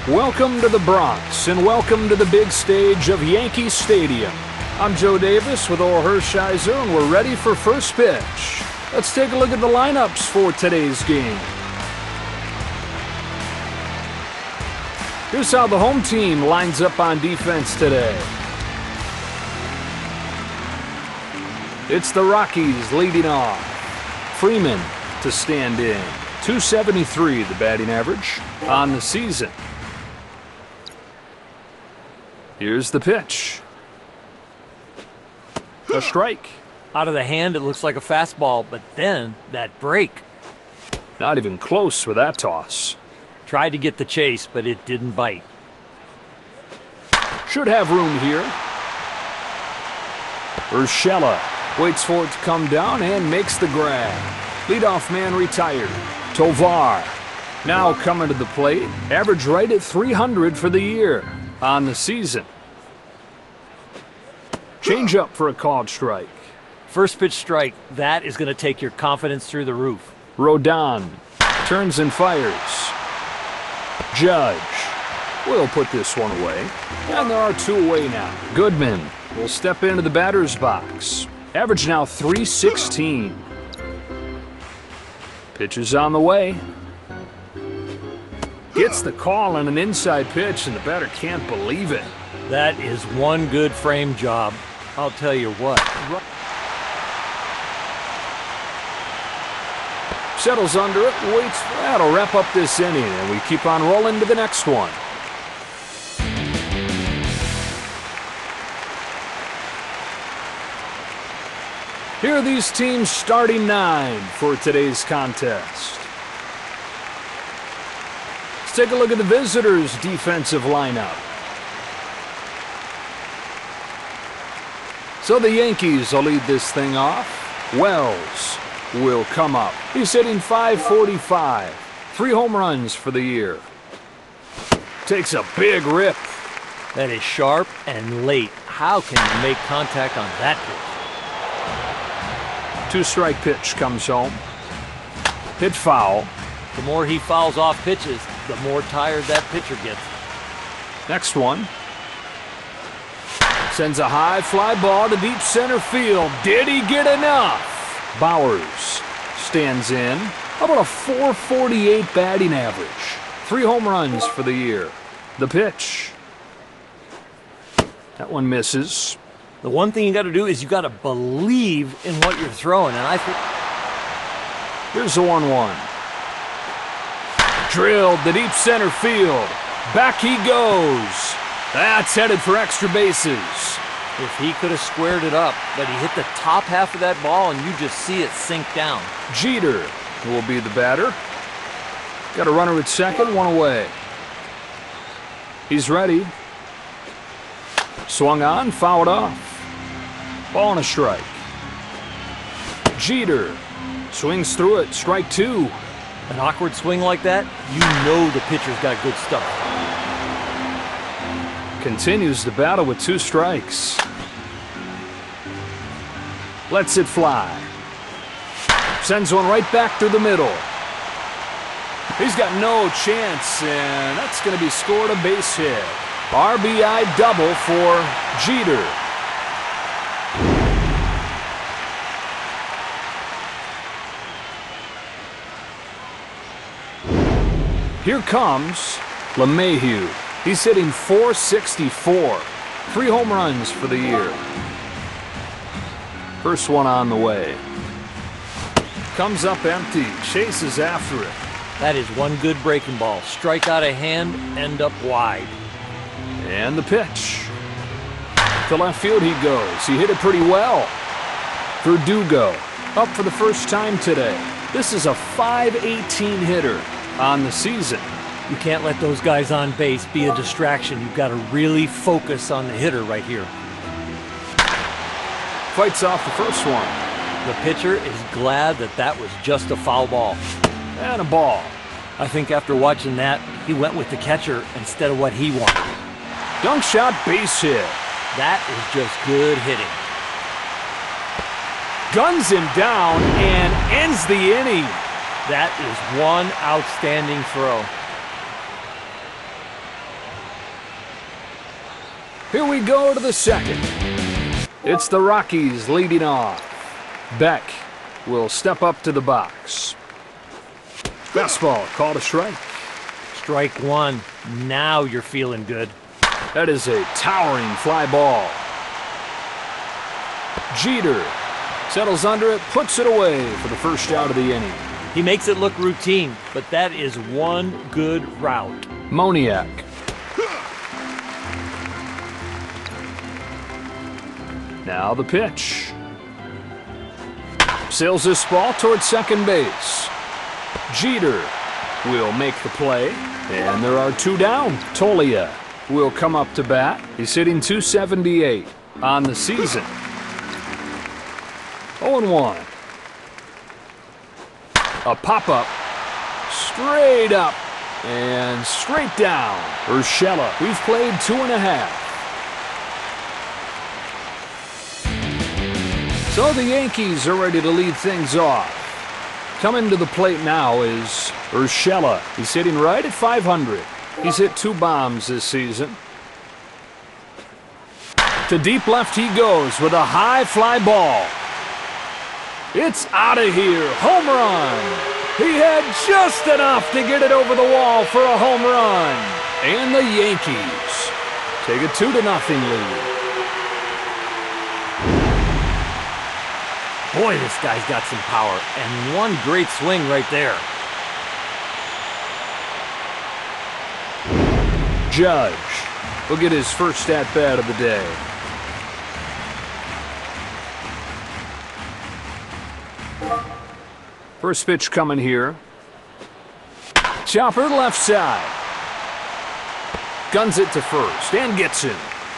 Welcome to the Bronx, and welcome to the big stage of Yankee Stadium. I'm Joe Davis with Orr Hershiser, and we're ready for first pitch. Let's take a look at the lineups for today's game. Here's how the home team lines up on defense today. It's the Rockies leading off. Freeman to stand in. .273 the batting average on the season. Here's the pitch. A strike. Out of the hand, it looks like a fastball, but then that break. Not even close with that toss. Tried to get the chase, but it didn't bite. Should have room here. Urshela waits for it to come down and makes the grab. Leadoff man retired. Tovar now coming to the plate. Average right at 300 for the year. On the season. Change up for a called strike. First pitch strike, that is going to take your confidence through the roof. Rodon turns and fires. Judge will put this one away. And there are two away now. Goodman will step into the batter's box. Average now 316. Pitch is on the way. Gets the call on an inside pitch, and the batter can't believe it. That is one good frame job. I'll tell you what. Settles under it, waits for that. That'll wrap up this inning, and we keep on rolling to the next one. Here are these teams' starting nine for today's contest. Take a look at the visitors' defensive lineup. So the Yankees will lead this thing off. Wells will come up. He's hitting .545. 3 home runs for the year. Takes a big rip. That is sharp and late. How can you make contact on that pitch? 2-strike pitch comes home. Hit foul. The more he fouls off pitches, the more tired that pitcher gets. Next one. Sends a high fly ball to deep center field. Did he get enough? Bowers stands in. How about a .448 batting average? 3 home runs for the year. The pitch. That one misses. The one thing you got to do is you got to believe in what you're throwing, and I think. Here's the 1-1. Drilled to deep center field. Back he goes. That's headed for extra bases. If he could have squared it up, but he hit the top half of that ball and you just see it sink down. Jeter will be the batter. Got a runner at second, one away. He's ready. Swung on, fouled off. Ball and a strike. Jeter swings through it, strike 2. An awkward swing like that, you know the pitcher's got good stuff. Continues the battle with 2 strikes. Lets it fly. Sends one right back through the middle. He's got no chance, and that's going to be scored a base hit. RBI double for Jeter. Here comes LeMahieu. He's hitting .464. 3 home runs for the year. First one on the way. Comes up empty. Chases after it. That is one good breaking ball. Strike out of hand, end up wide. And the pitch. To left field he goes. He hit it pretty well. Verdugo up for the first time today. This is a .518 hitter on the season. You can't let those guys on base be a distraction. You've got to really focus on the hitter right here. Fights off the first one. The pitcher is glad that that was just a foul ball. And a ball. I think after watching that, he went with the catcher instead of what he wanted. Dunk shot, base hit. That is just good hitting. Guns him down and ends the inning. That is one outstanding throw. Here we go to the second. It's the Rockies leading off. Beck will step up to the box. Fastball called a strike. Strike one. Now you're feeling good. That is a towering fly ball. Jeter settles under it, puts it away for the first out of the inning. He makes it look routine, but that is one good route. Moniak. Now the pitch. Sails this ball towards second base. Jeter will make the play, and there are two down. Tolia will come up to bat. He's hitting .278 on the season. 0-1. A pop-up, straight up, and straight down. Urshela, we've played 2.5. So the Yankees are ready to lead things off. Coming to the plate now is Urshela. He's hitting right at .500. He's hit 2 bombs this season. To deep left he goes with a high fly ball. It's out of here. Home run. He had just enough to get it over the wall for a home run. And the Yankees take a 2-0 lead. Boy, this guy's got some power, and one great swing right there. Judge will get his first at-bat of the day. First pitch coming here. Chopper left side. Guns it to first and gets him.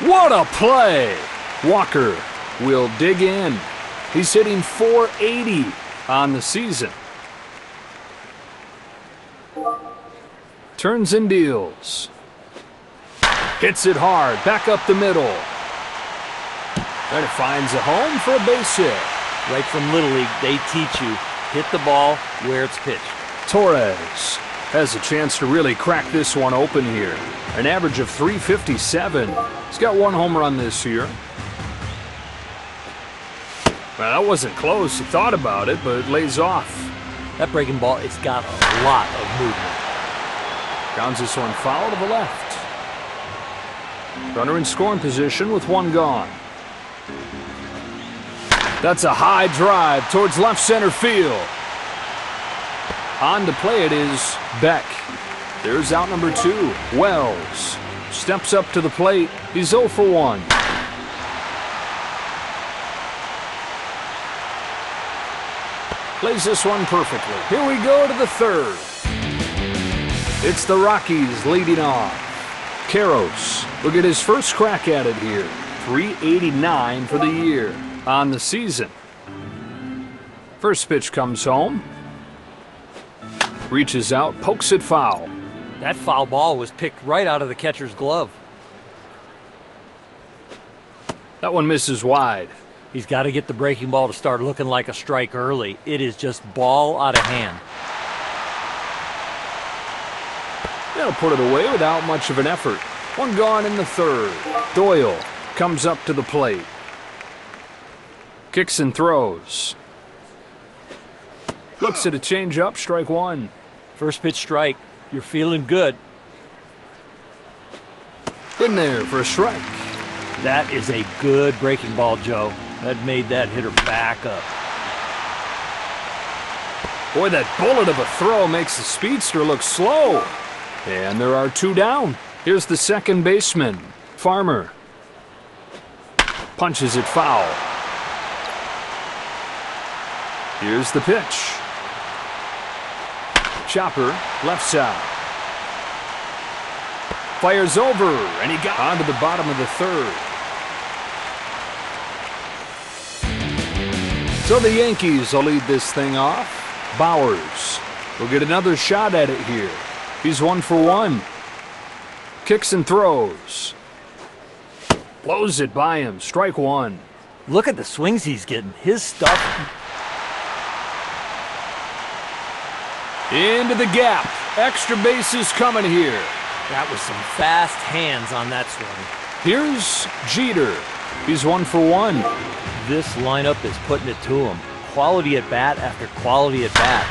What a play! Walker will dig in. He's hitting .480 on the season. Turns and deals. Hits it hard, back up the middle. And it finds a home for a base hit. Right from Little League, they teach you, hit the ball where it's pitched. Torres has a chance to really crack this one open here. An average of .357. He's got 1 home run this year. Well, that wasn't close. He thought about it, but it lays off. That breaking ball, it's got a lot of movement. Grounds this one foul to the left. Runner in scoring position with 1 gone. That's a high drive towards left center field. On to play it is Beck. There's out number 2. Wells steps up to the plate. He's 0 for 1. Plays this one perfectly. Here we go to the third. It's the Rockies leading off. Karros will get his first crack at it here. .389 for the year on the season. First pitch comes home. Reaches out, pokes it foul. That foul ball was picked right out of the catcher's glove. That one misses wide. He's got to get the breaking ball to start looking like a strike early. It is just ball out of hand. They'll put it away without much of an effort. 1 gone in the third. Doyle comes up to the plate. Kicks and throws. Looks at a changeup, strike 1. First pitch strike. You're feeling good. In there for a strike. That is a good breaking ball, Joe. That made that hitter back up. Boy, that bullet of a throw makes the speedster look slow. And there are 2 down. Here's the second baseman, Farmer. Punches it foul. Here's the pitch. Chopper, left side. Fires over, and he got onto the bottom of the third. So the Yankees will lead this thing off. Bowers will get another shot at it here. He's 1 for 1. Kicks and throws. Blows it by him. Strike 1. Look at the swings he's getting. His stuff. Into the gap. Extra bases coming here. That was some fast hands on that swing. Here's Jeter. He's 1 for 1. This lineup is putting it to him. Quality at bat after quality at bat.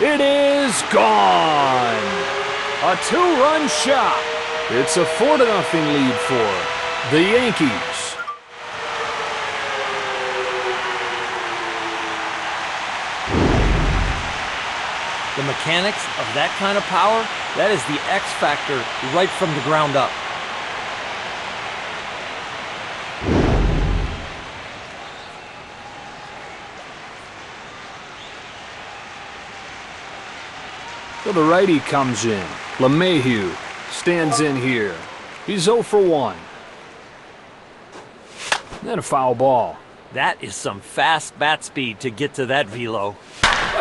It is gone. A 2-run shot. It's a 4-0 lead for the Yankees. The mechanics of that kind of power, that is the X factor right from the ground up. So the righty comes in. LeMahieu stands in here. He's 0 for 1. Then a foul ball. That is some fast bat speed to get to that velo.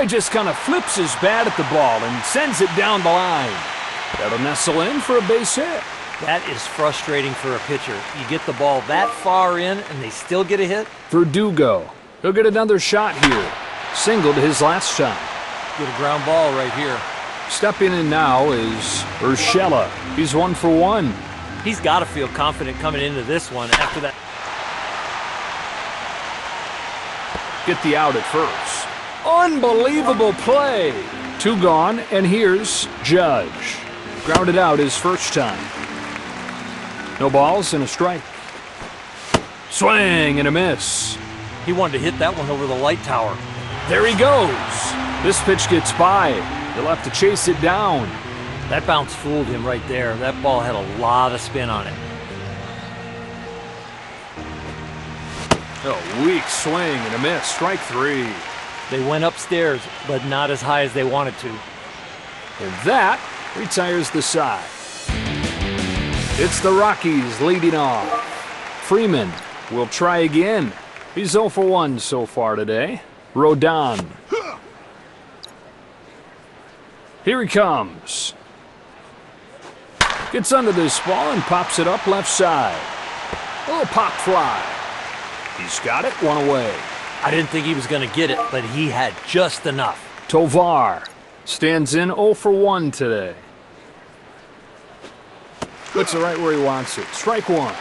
He just kind of flips his bat at the ball and sends it down the line. That'll nestle in for a base hit. That is frustrating for a pitcher. You get the ball that far in and they still get a hit. Verdugo. He'll get another shot here. Singled his last time. Get a ground ball right here. Stepping in now is Urshela. He's 1 for 1. He's got to feel confident coming into this one after that. Get the out at first. Unbelievable play. 2 gone, and here's Judge. Grounded out his first time. No balls and a strike. Swing and a miss. He wanted to hit that one over the light tower. There he goes. This pitch gets by. He'll have to chase it down. That bounce fooled him right there. That ball had a lot of spin on it. A weak swing and a miss. Strike 3. They went upstairs, but not as high as they wanted to. And that retires the side. It's the Rockies leading off. Freeman will try again. He's 0 for 1 so far today. Rodon. Here he comes. Gets under this ball and pops it up left side. A little pop fly. He's got it, 1 away. I didn't think he was going to get it, but he had just enough. Tovar stands in 0 for 1 today. Puts it right where he wants it. Strike 1.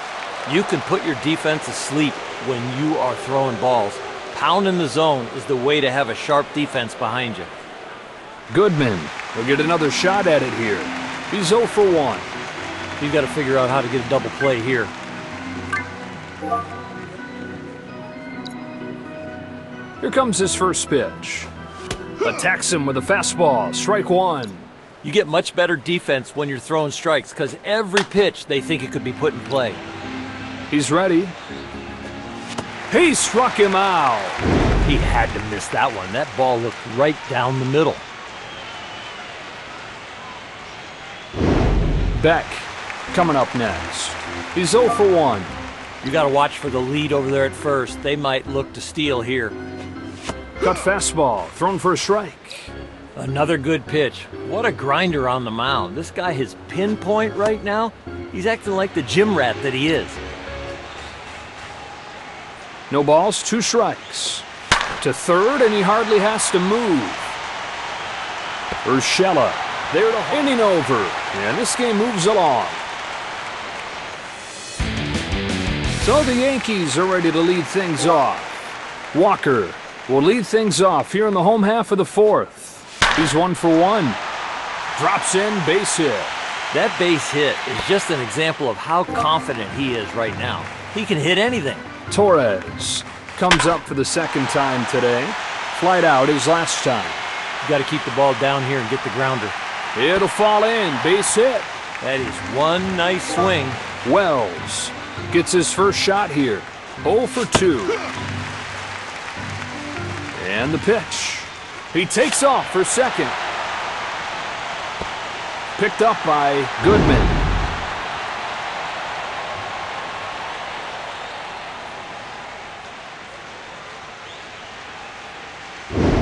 You can put your defense asleep when you are throwing balls. Pounding the zone is the way to have a sharp defense behind you. Goodman will get another shot at it here. He's 0 for 1. You've got to figure out how to get a double play here. Here comes his first pitch. Attacks him with a fastball. Strike 1. You get much better defense when you're throwing strikes because every pitch they think it could be put in play. He's ready. He struck him out. He had to miss that one. That ball looked right down the middle. Beck coming up next. He's 0 for 1. You got to watch for the lead over there at first. They might look to steal here. Cut fastball, thrown for a strike. Another good pitch. What a grinder on the mound. This guy is pinpoint right now. He's acting like the gym rat that he is. No balls, 2 strikes. To third, and he hardly has to move. Urshela there to inning over, and this game moves along. So the Yankees are ready to lead things off. Walker will lead things off here in the home half of the 4th. He's 1 for 1. Drops in, base hit. That base hit is just an example of how confident he is right now. He can hit anything. Torres comes up for the 2nd time today. Flied out his last time. You got to keep the ball down here and get the grounder. It'll fall in, base hit. That is one nice swing. Wells gets his first shot here. 0 for 2. And the pitch. He takes off for second. Picked up by Goodman.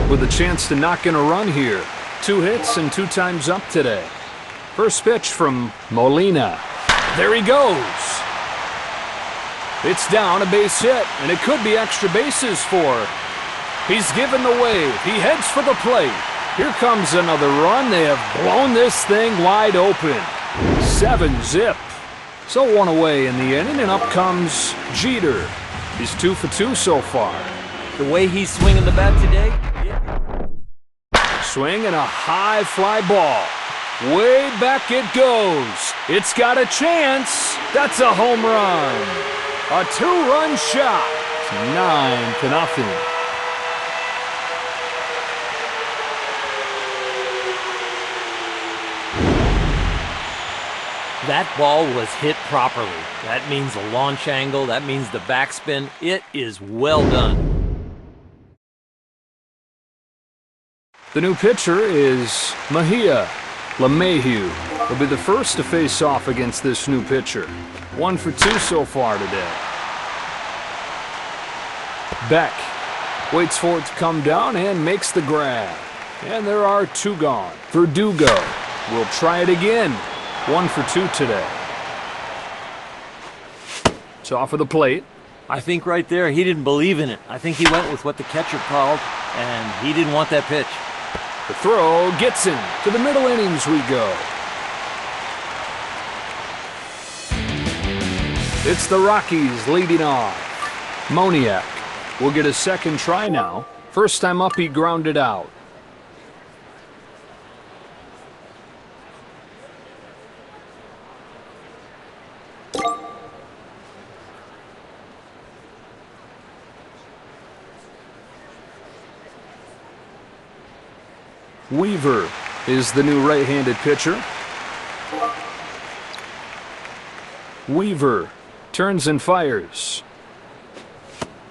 With a chance to knock in a run here. 2 hits and 2 times up today. First pitch from Molina. There he goes. It's down, a base hit, and it could be extra bases for. He's given the wave. He heads for the plate. Here comes another run. They have blown this thing wide open. 7-zip. So one away in the inning, and up comes Jeter. He's 2 for 2 so far. The way he's swinging the bat today. Swing and a high fly ball. Way back it goes. It's got a chance. That's a home run. A 2-run shot. It's 9-0. That ball was hit properly. That means the launch angle. That means the backspin. It is well done. The new pitcher is LeMahieu. He'll be the first to face off against this new pitcher. 1 for 2 so far today. Beck waits for it to come down and makes the grab. And there are 2 gone. Verdugo will try it again. 1 for 2 today. It's off of the plate. I think right there he didn't believe in it. I think he went with what the catcher called, and he didn't want that pitch. The throw gets him. To the middle innings we go. It's the Rockies leading off. Moniak will get a second try now. First time up, he grounded out. Weaver is the new right-handed pitcher. Weaver turns and fires.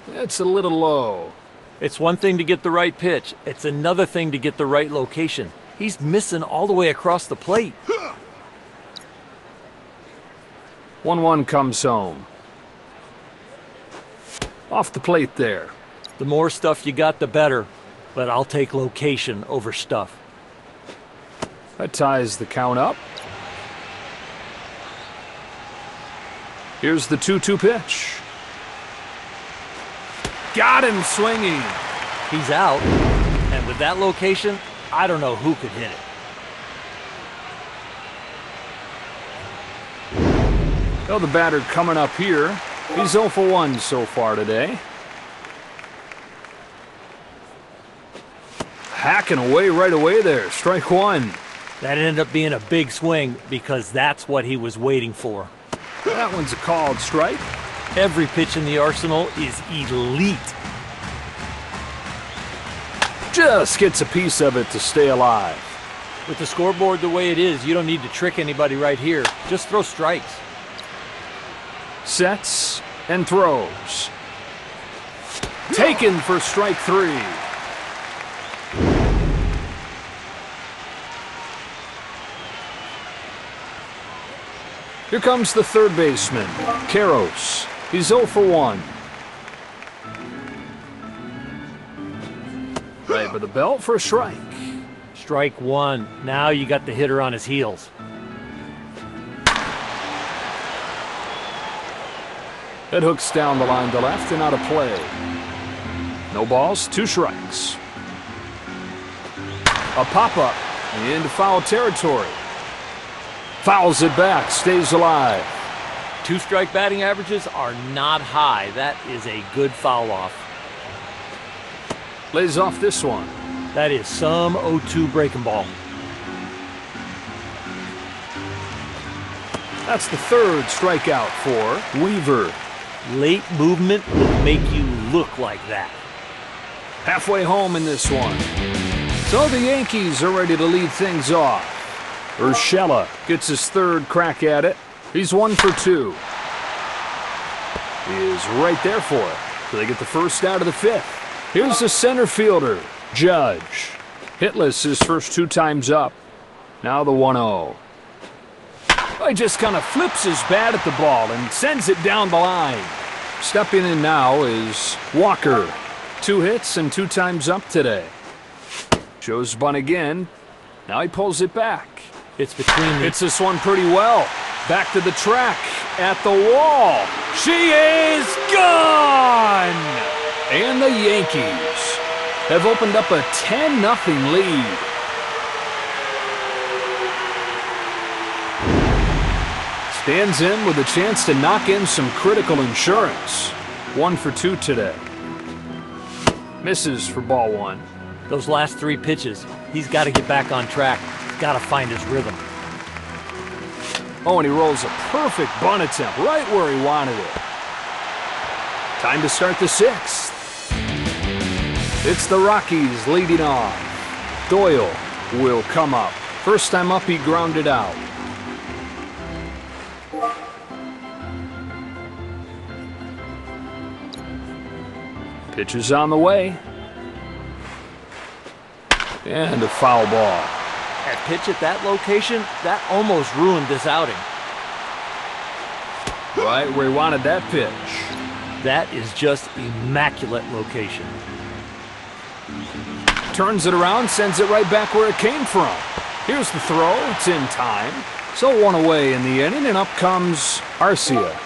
It's a little low. It's one thing to get the right pitch. It's another thing to get the right location. He's missing all the way across the plate. 1-1 comes home. Off the plate there. The more stuff you got, the better. But I'll take location over stuff. That ties the count up. Here's the 2-2 pitch. Got him swinging. He's out. And with that location, I don't know who could hit it. Oh, the batter coming up here. He's 0 for 1 so far today. Hacking away right away there. Strike 1. That ended up being a big swing because that's what he was waiting for. That one's a called strike. Every pitch in the arsenal is elite. Just gets a piece of it to stay alive. With the scoreboard the way it is, you don't need to trick anybody right here. Just throw strikes. Sets and throws. Taken for strike 3. Here comes the third baseman, Karros. He's 0 for 1. Right by the belt for a strike. Strike 1. Now you got the hitter on his heels. That hooks down the line to left and out of play. No balls, 2 strikes. A pop-up into foul territory. Fouls it back, stays alive. 2-strike batting averages are not high. That is a good foul off. Lays off this one. That is some 0-2 breaking ball. That's the third strikeout for Weaver. Late movement will make you look like that. Halfway home in this one. So the Yankees are ready to lead things off. Urshela gets his third crack at it. He's 1 for 2. He is right there for it. So they get the first out of the 5th. Here's the center fielder, Judge. Hitless his first 2 times up. Now the 1-0. He just kind of flips his bat at the ball and sends it down the line. Stepping in now is Walker. 2 hits and 2 times up today. Shows bunt again. Now he pulls it back. It's between the... Hits this one pretty well. Back to the track. At the wall. She is gone! And the Yankees have opened up a 10-0 lead. Stands in with a chance to knock in some critical insurance. 1 for 2 today. Misses for ball 1. Those last 3 pitches, he's got to get back on track. He's got to find his rhythm. Oh, and he rolls a perfect bunt attempt right where he wanted it. Time to start the 6th. It's the Rockies leading off. Doyle will come up. First time up, he grounded out. Pitch is on the way. And a foul ball. That pitch at that location, that almost ruined this outing. Right where he wanted that pitch. That is just immaculate location. Turns it around, sends it right back where it came from. Here's the throw. It's in time. So 1 away in the inning, and up comes Arcia.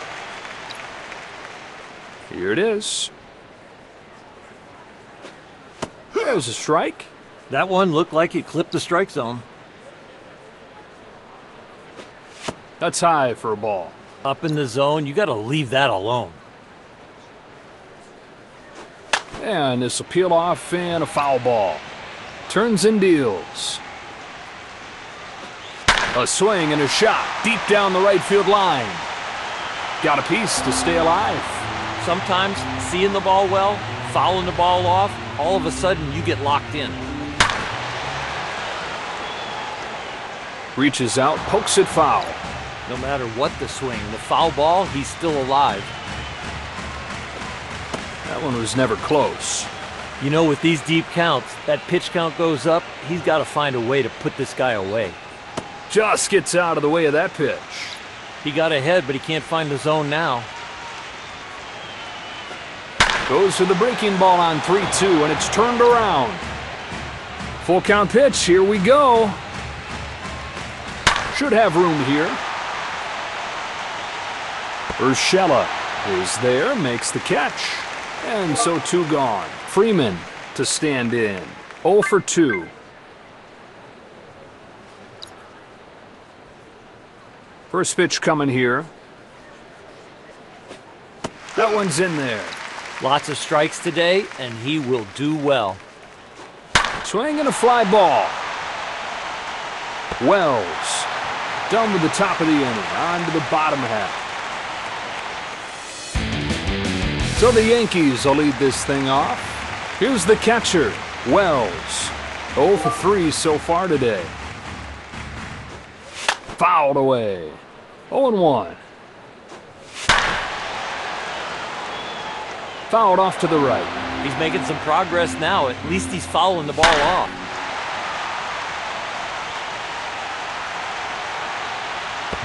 Here it is. There's a strike. That one looked like it clipped the strike zone. That's high for a ball. Up in the zone, you got to leave that alone. And this will peel off and a foul ball. Turns and deals. A swing and a shot deep down the right field line. Got a piece to stay alive. Sometimes seeing the ball well, fouling the ball off, all of a sudden you get locked in. Reaches out, pokes it foul. No matter what the swing, the foul ball, he's still alive. That one was never close. You know, with these deep counts, that pitch count goes up, he's got to find a way to put this guy away. Just gets out of the way of that pitch. He got ahead, but he can't find the zone now. Goes for the breaking ball on 3-2, and it's turned around. Full count pitch, here we go. Should have room here. Urshela is there, makes the catch. And so 2 gone. Freeman to stand in. 0 for 2. First pitch coming here. That one's in there. Lots of strikes today, and he will do well. Swing and a fly ball. Wells done with the top of the inning. On to the bottom half. So the Yankees will lead this thing off. Here's the catcher, Wells. 0 for 3 so far today. Fouled away. 0-1. Fouled off to the right. He's making some progress now. At least he's fouling the ball off.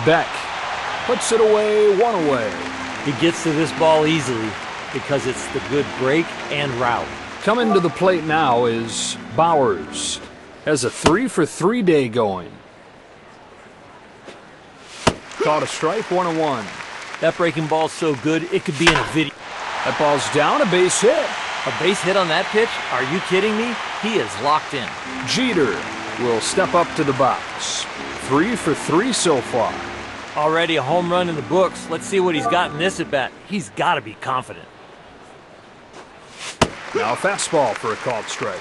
Beck puts it away, 1 away. He gets to this ball easily because it's the good break and route. Coming to the plate now is Bowers. Has a 3 for 3 day going. Caught a strike, 1-1. That breaking ball's so good, it could be in a video. That ball's down, a base hit. A base hit on that pitch? Are you kidding me? He is locked in. Jeter will step up to the box. 3 for 3 so far. Already a home run in the books. Let's see what he's got in this at-bat. He's got to be confident. Now a fastball for a called strike.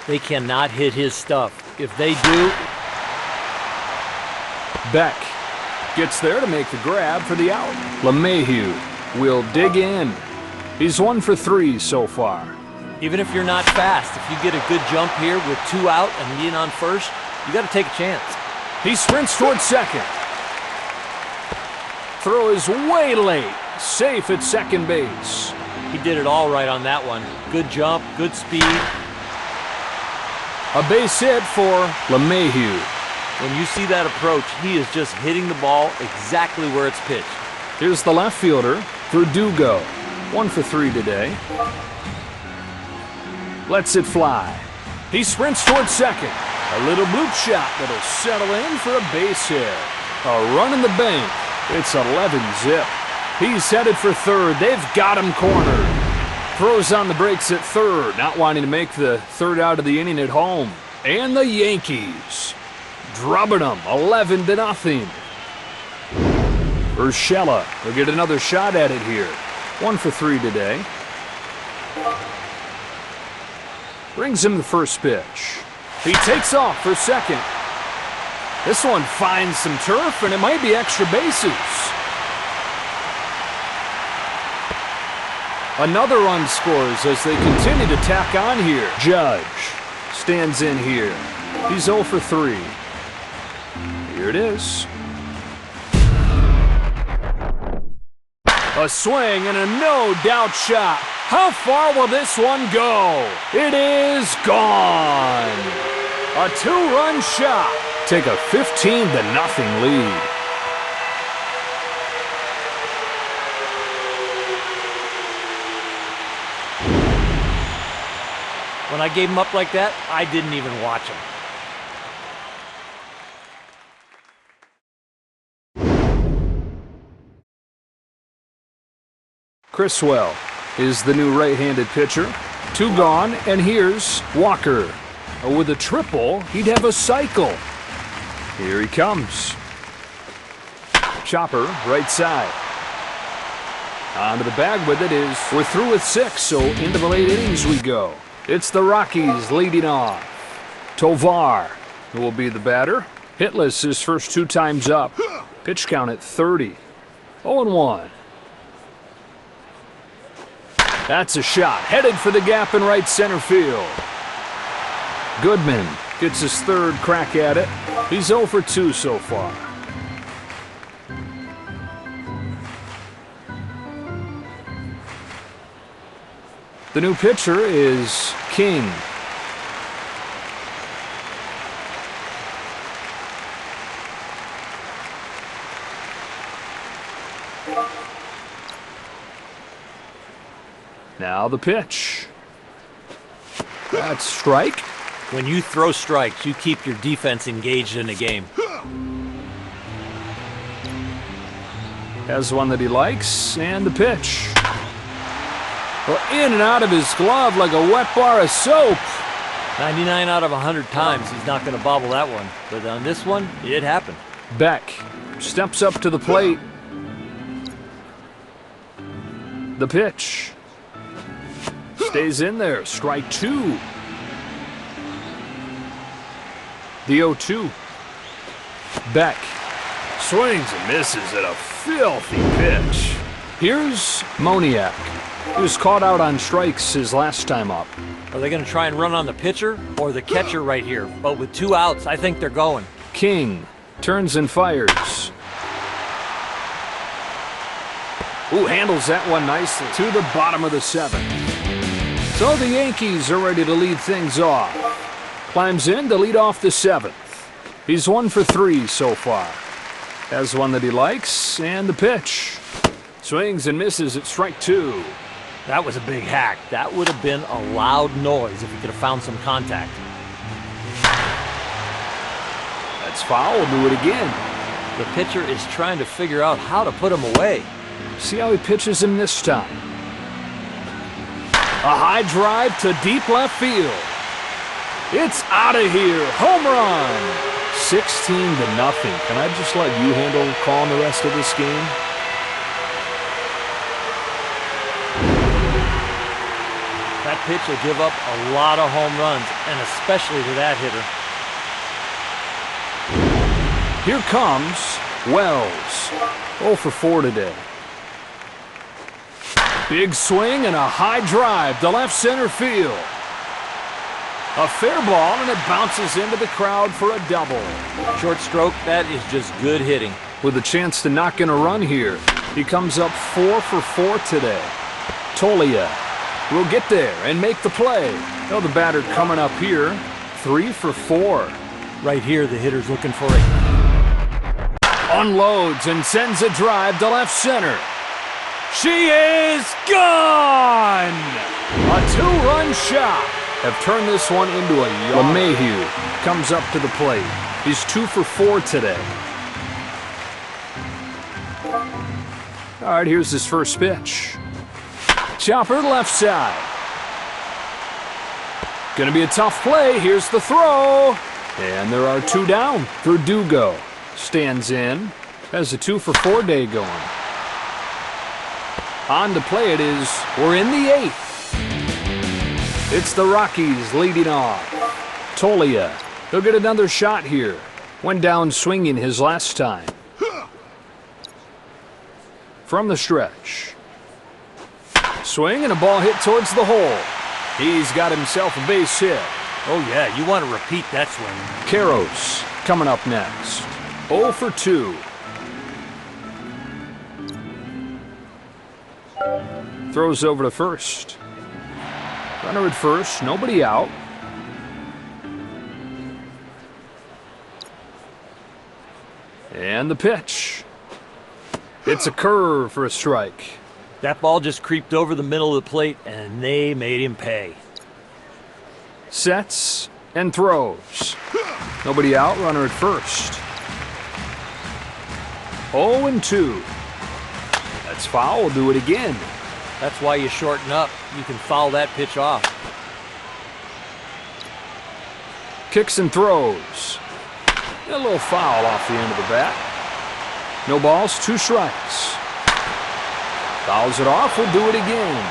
They cannot hit his stuff. If they do... Beck gets there to make the grab for the out. LeMahieu will dig in. He's 1 for 3 so far. Even if you're not fast, if you get a good jump here with 2 out and being on first, you got to take a chance. He sprints towards second. Throw is way late. Safe at second base. He did it all right on that one. Good jump, good speed. A base hit for LeMahieu. When you see that approach, he is just hitting the ball exactly where it's pitched. Here's the left fielder, Verdugo. 1 for 3 today. Lets it fly. He sprints towards second. A little bloop shot that'll settle in for a base hit. A run in the bank. It's 11-zip. He's headed for third. They've got him cornered. Throws on the brakes at third, not wanting to make the third out of the inning at home. And the Yankees drubbing them 11-0. Urshela will get another shot at it here. 1 for 3 today. Brings him the first pitch. He takes off for second. This one finds some turf, and it might be extra bases. Another run scores as they continue to tack on here. Judge stands in here. He's 0 for 3. Here it is. A swing and a no-doubt shot. How far will this one go? It is gone. A 2-run shot. Take a 15-0 lead. When I gave him up like that, I didn't even watch him. Criswell is the new right-handed pitcher. 2 gone, and here's Walker. With a triple, he'd have a cycle. Here he comes. Chopper, right side. Onto the bag with it is, we're through with 6, so into the late innings we go. It's the Rockies leading off. Tovar will be the batter. Hitless his first 2 times up. Pitch count at 30. 0-1. That's a shot. Headed for the gap in right center field. Goodman gets his 3rd crack at it. He's 0 for 2 so far. The new pitcher is King. Now the pitch. That's strike. When you throw strikes, you keep your defense engaged in the game. Has one that he likes, and the pitch. Well, in and out of his glove like a wet bar of soap. 99 out of 100 times, he's not going to bobble that one. But on this one, it happened. Beck steps up to the plate. The pitch. Stays in there. Strike 2. The 0-2. Beck swings and misses at a filthy pitch. Here's Moniak. He was caught out on strikes his last time up. Are they going to try and run on the pitcher or the catcher right here? But with 2 outs, I think they're going. King turns and fires. Ooh, handles that one nicely to the bottom of the 7th. So the Yankees are ready to lead things off. Climbs in to lead off the 7th. He's 1 for 3 so far. Has one that he likes, and the pitch. Swings and misses at strike 2. That was a big hack. That would have been a loud noise if he could have found some contact. That's foul. Do it again. The pitcher is trying to figure out how to put him away. See how he pitches him this time. A high drive to deep left field. It's out of here. Home run. 16-0. Can I just let you handle calling the rest of this game? That pitch will give up a lot of home runs, and especially to that hitter. Here comes Wells. 0 for 4 today. Big swing and a high drive to left center field. A fair ball, and it bounces into the crowd for a double. Short stroke, that is just good hitting. With a chance to knock in a run here. He comes up 4 for 4 today. Tolia will get there and make the play. Oh, the batter coming up here, 3 for 4. Right here, the hitter's looking for it. Unloads and sends a drive to left center. She is gone! A 2-run shot. Have turned this one into a yard. LeMahieu comes up to the plate. He's 2 for 4 today. All right, here's his first pitch. Chopper left side. Gonna be a tough play. Here's the throw. And there are 2 down. Verdugo stands in. Has a 2-for-4 day going. On to play it is, we're in the 8th. It's the Rockies leading off. Tolia, he'll get another shot here. Went down swinging his last time. From the stretch. Swing and a ball hit towards the hole. He's got himself a base hit. Oh yeah, you want to repeat that swing. Caros coming up next. 0 for 2. Throws over to first. Runner at first, nobody out. And the pitch. It's a curve for a strike. That ball just creeped over the middle of the plate, and they made him pay. Sets and throws. Nobody out, runner at first. 0-2. That's foul, we'll do it again. That's why you shorten up. You can foul that pitch off. Kicks and throws. A little foul off the end of the bat. No balls, 2 strikes. Fouls it off, we'll do it again.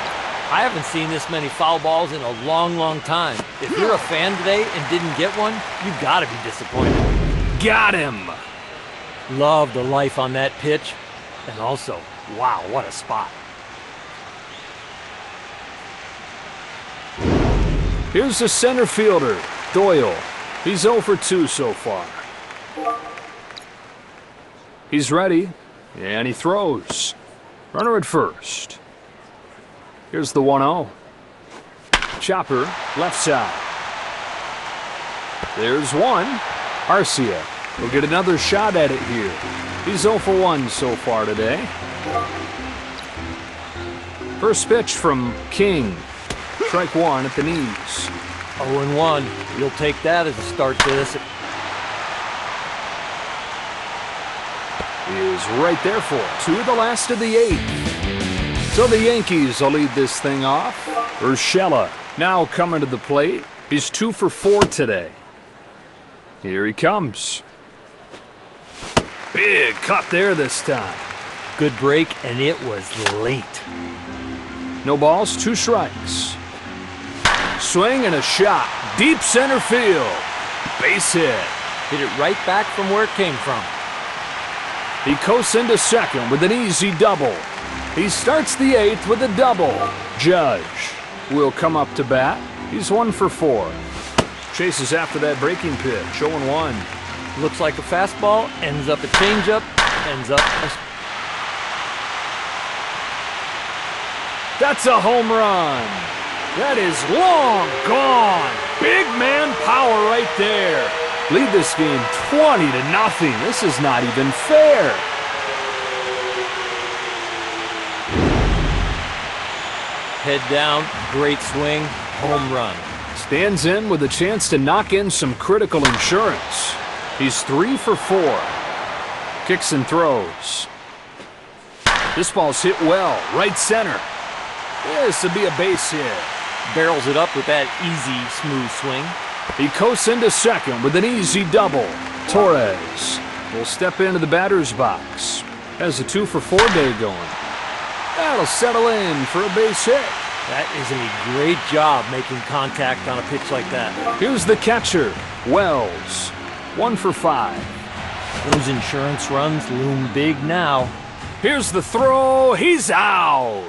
I haven't seen this many foul balls in a long, long time. If you're a fan today and didn't get one, you gotta be disappointed. Got him! Love the life on that pitch. And also, wow, what a spot. Here's the center fielder, Doyle. He's 0 for 2 so far. He's ready, and he throws. Runner at first. Here's the 1-0. Chopper, left side. There's one. Arcia will get another shot at it here. He's 0 for 1 so far today. First pitch from King. Strike 1 at the knees. 0-1. You'll take that as a start to this. He is right there for it. 2 the last of the 8th. So the Yankees will lead this thing off. Urshela now coming to the plate. He's 2 for 4 today. Here he comes. Big cut there this time. Good break, and it was late. No balls, 2 strikes. Swing and a shot. Deep center field. Base hit. Hit it right back from where it came from. He coasts into second with an easy double. He starts the 8th with a double. Judge will come up to bat. He's 1 for 4. Chases after that breaking pitch. 0-1. Looks like a fastball, ends up a changeup, ends up a... That's a home run. That is long gone. Big man power right there. Lead this game 20-0. This is not even fair. Head down, great swing, home run. Stands in with a chance to knock in some critical insurance. He's 3 for 4. Kicks and throws. This ball's hit well, right center. This would be a base hit. Barrels it up with that easy, smooth swing. He coasts into second with an easy double. Torres will step into the batter's box. Has a 2 for 4 day going. That'll settle in for a base hit. That is a great job making contact on a pitch like that. Here's the catcher, Wells. 1 for 5. Those insurance runs loom big now. Here's the throw. He's out.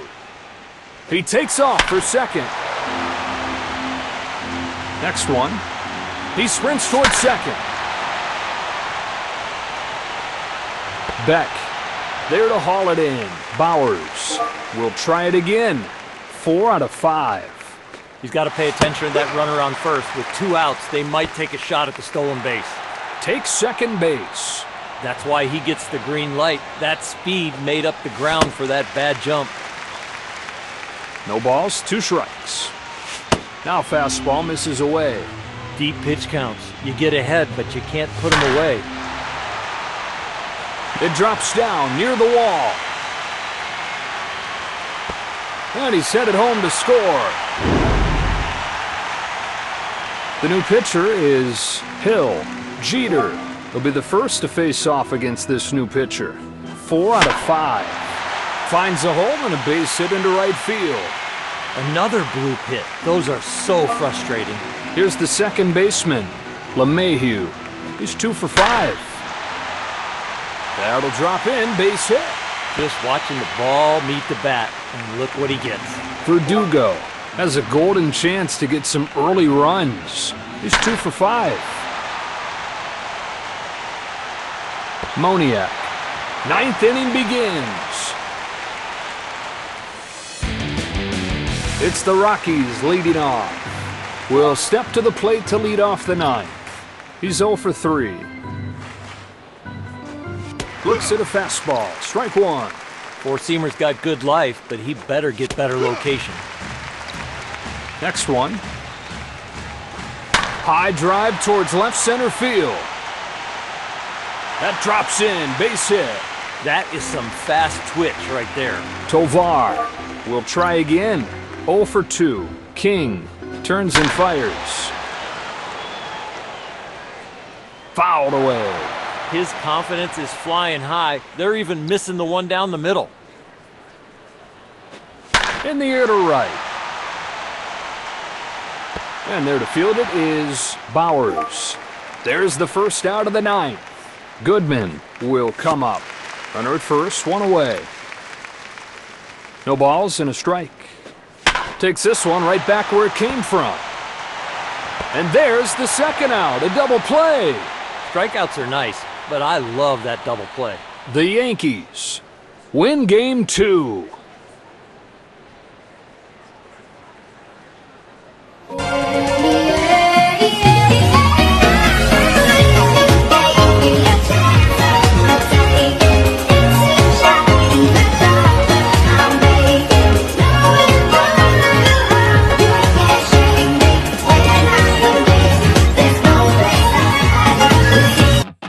He takes off for second. Next one. He sprints towards second. Beck there to haul it in. Bowers will try it again. 4 out of 5. He's got to pay attention to that runner on first. With 2 outs, they might take a shot at the stolen base. Takes second base. That's why he gets the green light. That speed made up the ground for that bad jump. No balls, 2 strikes. Now fastball misses away. Deep pitch counts. You get ahead, but you can't put him away. It drops down near the wall. And he's headed home to score. The new pitcher is Hill. Jeter He'll be the first to face off against this new pitcher. 4 out of 5. Finds a hole and a base hit into right field. Another blue pit. Those are so frustrating. Here's the second baseman, LeMahieu. He's 2 for 5. That'll drop in, base hit. Just watching the ball meet the bat, and look what he gets. Verdugo has a golden chance to get some early runs. He's 2 for 5. Moniak. 9th inning begins. It's the Rockies leading off. Will step to the plate to lead off the 9th. He's 0 for 3. Looks at a fastball. Strike 1. Four-seamer's got good life, but he better get better location. Next one. High drive towards left center field. That drops in. Base hit. That is some fast twitch right there. Tovar will try again. 0 for 2. King turns and fires. Fouled away. His confidence is flying high. They're even missing the one down the middle. In the air to right. And there to field it is Bowers. There's the first out of the 9th. Goodman will come up. Runner at first, 1 away. No balls and a strike. Takes this one right back where it came from. And there's the second out, a double play. Strikeouts are nice, but I love that double play. The Yankees win Game 2.